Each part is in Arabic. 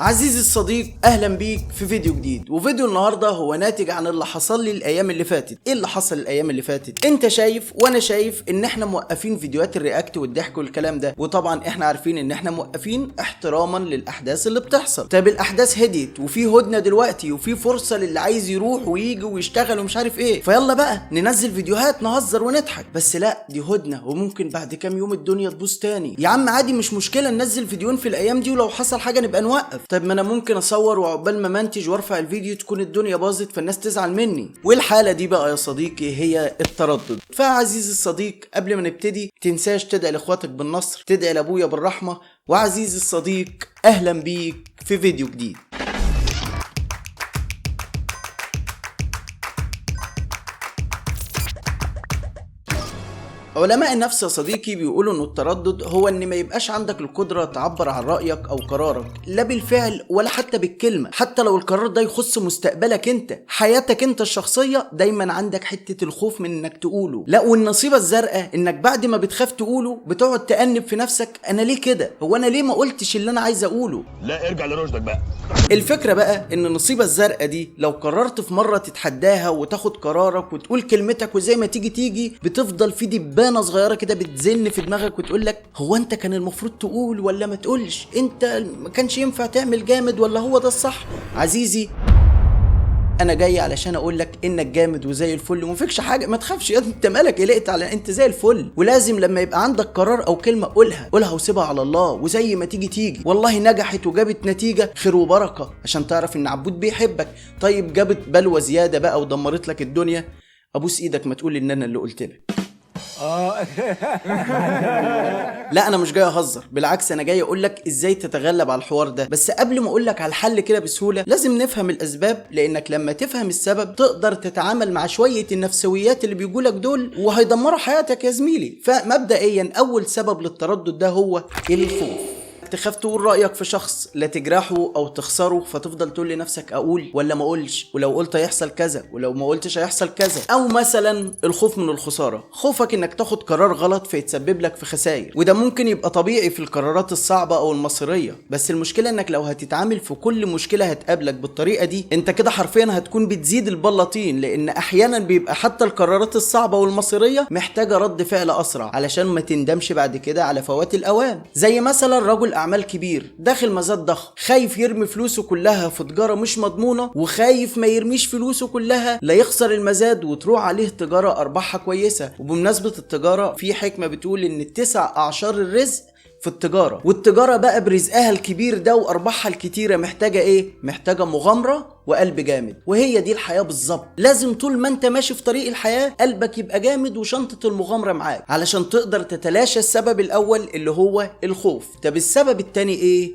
عزيزي الصديق، اهلا بيك في فيديو جديد. وفيديو النهارده هو ناتج عن اللي حصل لي الايام اللي فاتت. ايه اللي حصل الايام اللي فاتت؟ انت شايف وانا شايف ان احنا موقفين فيديوهات الرياكت والضحك والكلام ده، وطبعا احنا عارفين ان احنا موقفين احتراما للاحداث اللي بتحصل. طب الاحداث هديت وفي هدنه دلوقتي وفي فرصه للي عايز يروح ويجي ويشتغل ومش عارف ايه، فيلا بقى ننزل فيديوهات نهزر ونضحك. بس لا، دي هدنه وممكن بعد كام يوم الدنيا تبوظ تاني. يا عم عادي، مش مشكله ننزل فيديوهين في الايام دي، ولو حصل حاجه نبقى نوقف. طب ما انا ممكن اصور وعقبال ما منتج وارفع الفيديو تكون الدنيا باظت فالناس تزعل مني. والحاله دي بقى يا صديقي هي التردد. فعزيزي الصديق، قبل ما نبتدي تنساش تدعي لاخواتك بالنصر، تدعي لابويا بالرحمه. وعزيزي الصديق، اهلا بيك في فيديو جديد. علماء النفس يا صديقي بيقولوا ان التردد هو ان ما يبقاش عندك القدرة تعبر عن رأيك او قرارك، لا بالفعل ولا حتى بالكلمة. حتى لو القرار ده يخص مستقبلك انت، حياتك انت الشخصية، دايما عندك حتة الخوف من انك تقوله. لا، والنصيبة الزرقاء انك بعد ما بتخاف تقوله بتقعد تأنب في نفسك، انا ليه كده؟ هو انا ليه ما قلتش اللي انا عايز اقوله؟ لا، ارجع لرشدك بقى. الفكرة بقى ان النصيبة الزرقاء دي لو قررت في مرة تتحداها وتاخد قرارك وتقول كلمتك وزي ما تيجي بتفضل في دبانة صغيرة كده بتزن في دماغك وتقولك هو انت كان المفروض تقول ولا ما تقولش؟ انت ما كانش ينفع تعمل جامد ولا هو ده الصح؟ عزيزي، انا جاي علشان اقول لك انك جامد وزي الفل ومفيكش حاجه، ما تخافش يا انت مالك قلقت؟ على انت زي الفل. ولازم لما يبقى عندك قرار او كلمه قولها وسيبها على الله، وزي ما تيجي. والله نجحت وجابت نتيجه خير وبركه، عشان تعرف ان عبود بيحبك. طيب جابت بلوه زياده بقى ودمرت لك الدنيا، ابوس ايدك ما تقول ان انا اللي قلت لك. لا، انا مش جاي اهزر، بالعكس انا جاي اقول لك ازاي تتغلب على الحوار ده. بس قبل ما اقول لك على الحل كده بسهوله، لازم نفهم الاسباب، لانك لما تفهم السبب تقدر تتعامل مع شويه النفسويات اللي بيجولك دول وهيدمروا حياتك يا زميلي. فمبدئيا اول سبب للتردد ده هو الخوف. تخاف تقول رأيك في شخص، لا تجرحه أو تخسره، فتفضل تقول لنفسك أقول ولا ما أقولش، ولو قلت هيحصل كذا، ولو ما قلتش هيحصل كذا. أو مثلا الخوف من الخسارة، خوفك إنك تاخد قرار غلط فيتسبب لك في خسائر، وده ممكن يبقى طبيعي في القرارات الصعبة أو المصيرية. بس المشكلة إنك لو هتتعامل في كل مشكلة هتقابلك بالطريقة دي، أنت كده حرفيا هتكون بتزيد البلاطين، لأن أحيانا بيبقى حتى القرارات الصعبة والمصيرية محتاجة رد فعل أسرع علشان ما تندمش بعد كده على فوات الأوان. زي مثلا رجل اعمال كبير داخل مزاد ضخم، خايف يرمي فلوسه كلها في تجاره مش مضمونه، وخايف ما يرميش فلوسه كلها لا يخسر المزاد وتروح عليه تجاره ارباحها كويسه. وبمناسبه التجاره، في حكمه بتقول ان ال9 اعشار الرزق في التجارة، والتجارة بقى برزقها الكبير ده وأرباحها الكتيرة محتاجة إيه؟ محتاجة مغامرة وقلب جامد. وهي دي الحياة بالظبط. لازم طول ما أنت ماشي في طريق الحياة قلبك يبقى جامد وشنطة المغامرة معاك، علشان تقدر تتلاشى السبب الأول اللي هو الخوف. طب السبب التاني إيه؟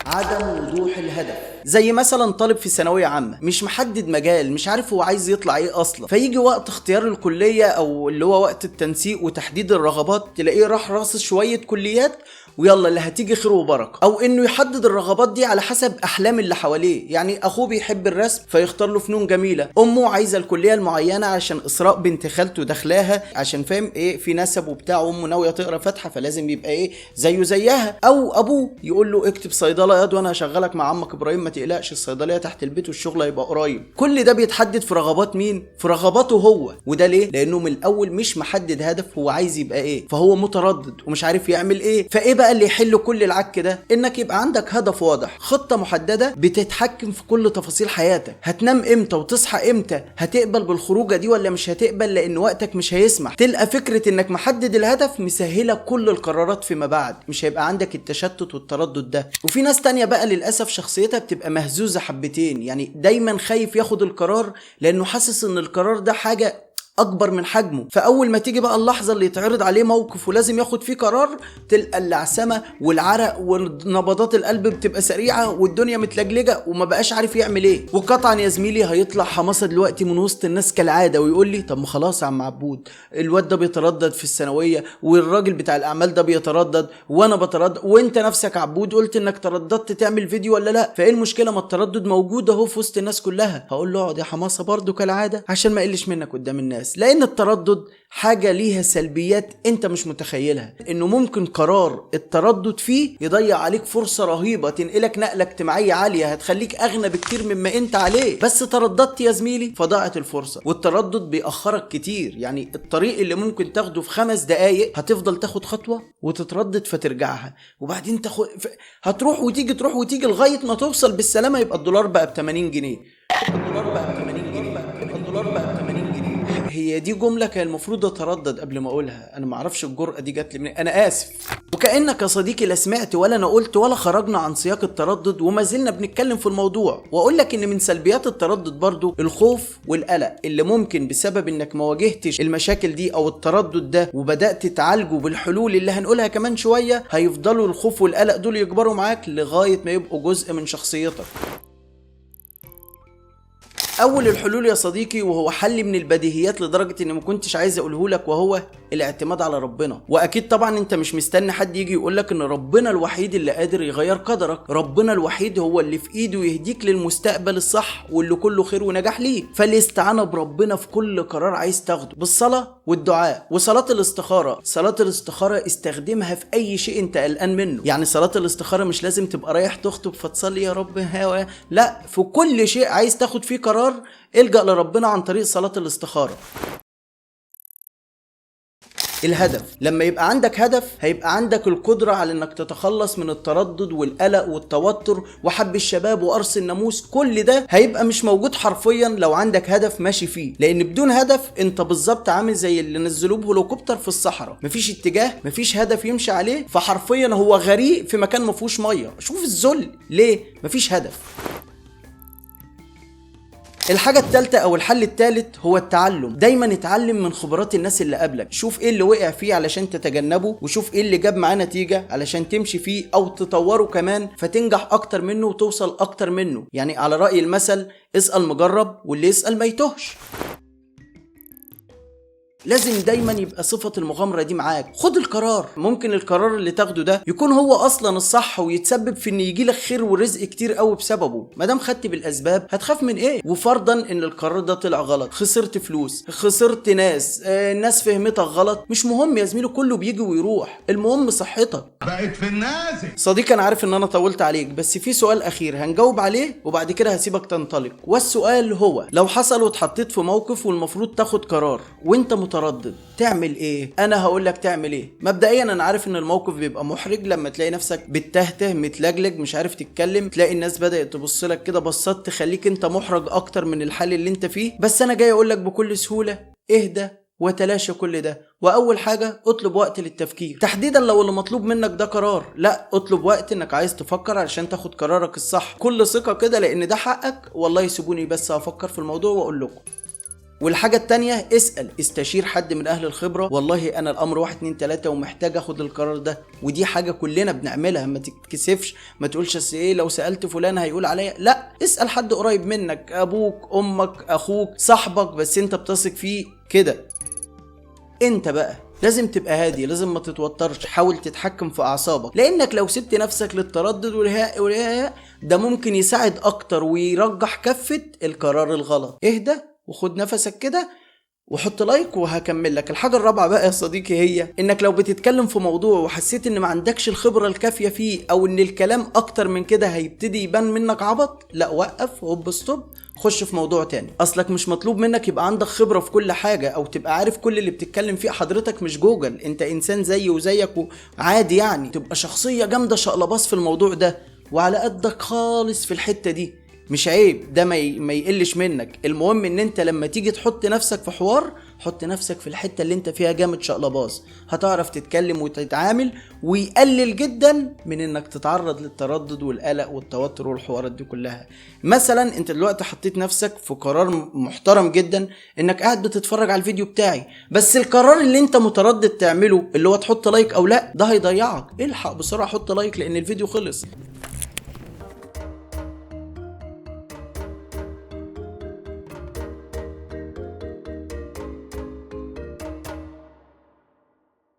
عدم وضوح الهدف. زي مثلا طالب في ثانويه عامه مش محدد مجال، مش عارف هو عايز يطلع ايه اصلا، فيجي وقت اختيار الكليه او اللي هو وقت التنسيق وتحديد الرغبات تلاقيه راح راصص شويه كليات ويلا اللي هتيجي خير وبركه. او انه يحدد الرغبات دي على حسب احلام اللي حواليه، يعني اخوه بيحب الرسم فيختار له فنون جميله، امه عايزه الكليه المعينه عشان اسراء بنت خالته داخلاها عشان فاهم ايه في نسب وبتاع، امه ناويه تقرا فاتحه فلازم يبقى ايه زيه زيها. او ابوه يقول له اكتب صيدله ياض وانا هشغلك مع عمك ابراهيم، ما تقلقش الصيدليه تحت البيت والشغل هيبقى قريب. كل ده بيتحدد في رغبات مين؟ في رغباته هو. وده ليه؟ لانه من الاول مش محدد هدف هو عايز يبقى ايه، فهو متردد ومش عارف يعمل ايه. فايه بقى اللي يحل كل العك ده؟ انك يبقى عندك هدف واضح، خطه محدده بتتحكم في كل تفاصيل حياتك. هتنام امتى وتصحى امتى، هتقبل بالخروجه دي ولا مش هتقبل لان وقتك مش هيسمح. تلقى فكره انك محدد الهدف مسهله كل القرارات فيما بعد، مش هيبقى عندك التشتت والتردد ده. وفي ناس تانية بقى للاسف شخصيتها بتبقى مهزوزه حبتين، يعني دايما خايف ياخد القرار لانه حاسس ان القرار ده حاجه اكبر من حجمه. فاول ما تيجي بقى اللحظه اللي يتعرض عليه موقف ولازم ياخد فيه قرار، تلقى العسمه والعرق ونبضات القلب بتبقى سريعه والدنيا متلجلجه وما بقاش عارف يعمل ايه. وقطعا يا زميلي هيطلع حماسه دلوقتي من وسط الناس كالعاده ويقول لي طب ما خلاص يا عم عبود، الواد ده بيتردد في الثانويه والراجل بتاع الاعمال ده بيتردد وانا بتردد، وانت نفسك عبود قلت انك ترددت تعمل فيديو ولا لا، فايه المشكله؟ ما التردد موجود اهو في وسط الناس كلها. هقول له اقعد يا حماسه برضو كالعاده عشان ما اقلش منك قدام الناس. الناس، لان التردد حاجة ليها سلبيات انت مش متخيلها، انه ممكن قرار التردد فيه يضيع عليك فرصة رهيبة، تنقلك نقلة اجتماعية عالية هتخليك اغنى بكتير مما انت عليه، بس ترددت يا زميلي فضاعت الفرصة. والتردد بيأخرك كتير، يعني الطريق اللي ممكن تاخده في 5 دقايق هتفضل تاخد خطوة وتتردد فترجعها، وبعدين هتروح وتيجي تروح وتيجي لغاية ما توصل بالسلامة يبقى الدولار بقى ب 80 جنيه. هي دي جملة كان المفروض اتردد قبل ما اقولها، انا ما اعرفش الجرأة دي جت لي منين، انا اسف. وكأنك يا صديقي لا سمعت ولا انا قلت ولا خرجنا عن سياق التردد وما زلنا بنتكلم في الموضوع. واقول لك ان من سلبيات التردد برضو الخوف والقلق، اللي ممكن بسبب انك ما واجهتش المشاكل دي او التردد ده وبدأت تعالجه بالحلول اللي هنقولها كمان شوية، هيفضلوا الخوف والقلق دول يكبروا معاك لغاية ما يبقوا جزء من شخصيتك. اول الحلول يا صديقي، وهو حل من البديهيات لدرجة اني ما كنتش عايز اقوله لك، وهو الاعتماد على ربنا. واكيد طبعا انت مش مستني حد يجي يقولك ان ربنا الوحيد اللي قادر يغير قدرك، ربنا الوحيد هو اللي في ايده يهديك للمستقبل الصح واللي كله خير ونجاح ليك. فالاستعانة بربنا في كل قرار عايز تاخده، بالصلاة والدعاء وصلاة الاستخارة. صلاة الاستخارة استخدمها في اي شيء انت قلقان منه، يعني صلاة الاستخارة مش لازم تبقى رايح تخطب فتصلي يا رب هوا، لا، في كل شيء عايز تاخد فيه قرار الجأ لربنا عن طريق صلاة الاستخارة. الهدف، لما يبقى عندك هدف هيبقى عندك القدرة على انك تتخلص من التردد والقلق والتوتر وحب الشباب وقرص الناموس. كل ده هيبقى مش موجود حرفيا لو عندك هدف ماشي فيه، لان بدون هدف انت بالظبط عامل زي اللي نزلوه بهليكوبتر في الصحراء، مفيش اتجاه مفيش هدف يمشي عليه، فحرفيا هو غريق في مكان مفيهوش ميه. شوف الذل ليه؟ مفيش هدف. الحاجة الثالثة او الحل الثالث هو التعلم. دايما اتعلم من خبرات الناس اللي قبلك، شوف ايه اللي وقع فيه علشان تتجنبه، وشوف ايه اللي جاب معاه نتيجة علشان تمشي فيه او تطوره كمان فتنجح اكتر منه وتوصل اكتر منه. يعني على رأي المثل اسأل مجرب واللي يسأل ما يتوهش. لازم دايما يبقى صفة المغامرة دي معاك. خد القرار، ممكن القرار اللي تاخده ده يكون هو اصلا الصح ويتسبب في ان يجيلك خير ورزق كتير قوي بسببه. مادام خدت بالاسباب هتخاف من ايه؟ وفرضا ان القرار ده طلع غلط، خسرت فلوس، خسرت ناس، الناس فهمتك غلط، مش مهم يا زميلي، كله بيجي ويروح، المهم صحتك. بقت في النازل. صديقي انا عارف ان انا طولت عليك، بس في سؤال اخير هنجاوب عليه وبعد كده هسيبك تنطلق. والسؤال هو لو حصل واتحطيت في موقف والمفروض تاخد قرار وانت متردد تعمل ايه؟ انا هقولك تعمل ايه. مبدئيا انا عارف ان الموقف بيبقى محرج لما تلاقي نفسك بتهته متلجلج مش عارف تتكلم، تلاقي الناس بدأت تبص لك كده بصات تخليك انت محرج اكتر من الحال اللي انت فيه. بس انا جاي اقولك بكل سهولة اهدى وتلاشى كل ده. واول حاجة اطلب وقت للتفكير، تحديدا لو اللي مطلوب منك ده قرار، لا اطلب وقت انك عايز تفكر علشان تاخد قرارك الصح. كل ثقة كده لان ده حقك، والله يسيبوني بس هفكر في الموضوع واقول لكم. والحاجة التانية اسأل، استشير حد من اهل الخبرة، والله انا الامر 1 2 3 ومحتاج اخد القرار ده. ودي حاجة كلنا بنعملها، ما تتكسفش، ما تقولش ايه لو سألت فلان هيقول عليا، لا، اسأل حد قريب منك، ابوك امك اخوك صاحبك بس انت بتثق فيه كده. انت بقى لازم تبقى هادي، لازم ما تتوترش، حاول تتحكم في اعصابك، لانك لو سبت نفسك للتردد والهياء ده ممكن يساعد اكتر ويرجح كفة القرار الغلط. اهدى وخد نفسك كده وحط لايك وهكمل لك. الحاجة الرابعة بقى يا صديقي هي انك لو بتتكلم في موضوع وحسيت ان ما عندكش الخبرة الكافية فيه او ان الكلام اكتر من كده هيبتدي يبان منك عبط، لا وقف هوب ستوب، خش في موضوع تاني. اصلك مش مطلوب منك يبقى عندك خبرة في كل حاجة او تبقى عارف كل اللي بتتكلم فيه. حضرتك مش جوجل، انت انسان زي وزيك وعادي، يعني تبقى شخصية جامدة شقلباص في الموضوع ده وعلى قدك خالص في الحتة دي، مش عيب، ده ما يقلش منك. المهم ان انت لما تيجي تحط نفسك في حوار حط نفسك في الحتة اللي انت فيها جامد شقلباص، هتعرف تتكلم وتتعامل، ويقلل جدا من انك تتعرض للتردد والقلق والتوتر والحوارات دي كلها. مثلا انت دلوقتي حطيت نفسك في قرار محترم جدا انك قاعد بتتفرج على الفيديو بتاعي، بس القرار اللي انت متردد تعمله اللي هو تحط لايك او لا ده هيضيعك. الحق بسرعة حط لايك لان الفيديو خلص.